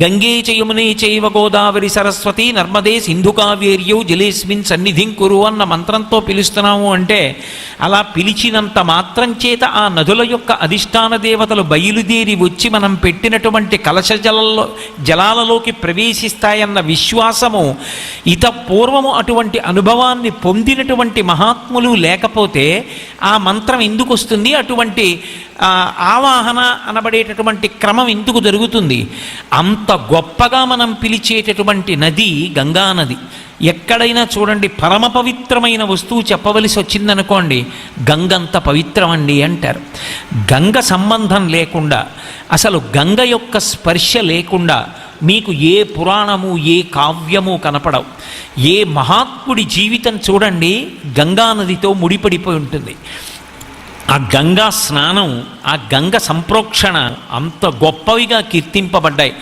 గంగే చ యమునే చైవ గోదావరి సరస్వతి నర్మదే సింధు కావేర్యౌ జలేస్మిన్ సన్నిధిం కురు అన్న మంత్రంతో పిలుస్తున్నాము అంటే అలా పిలిచినంత మాత్రం చేత ఆ నదుల యొక్క అధిష్టాన దేవతలు బయలుదేరి వచ్చి మనం పెట్టినటువంటి కలశ జలాలలోకి ప్రవేశిస్తాయన్న విశ్వాసము పూర్వము అటువంటి అనుభవాన్ని పొందినటువంటి మహాత్ములు లేకపోతే ఆ మంత్రం ఎందుకు వస్తుంది, అటువంటి ఆవాహన అనబడేటటువంటి క్రమం ఎందుకు జరుగుతుంది? అంత గొప్పగా మనం పిలిచేటటువంటి నది గంగా నది. ఎక్కడైనా చూడండి, పరమ పవిత్రమైన వస్తువు చెప్పవలసి వచ్చిందనుకోండి, గంగంత పవిత్రమండి అంటారు. గంగ సంబంధం లేకుండా, అసలు గంగ యొక్క స్పర్శ లేకుండా మీకు ఏ పురాణము ఏ కావ్యము కనపడవు. ఏ మహాత్ముడి జీవితం చూడండి గంగా నదితో ముడిపడిపోయి ఉంటుంది. ఆ గంగా స్నానం, ఆ గంగ సంప్రోక్షణ అంత గొప్పవిగా కీర్తింపబడ్డాయి.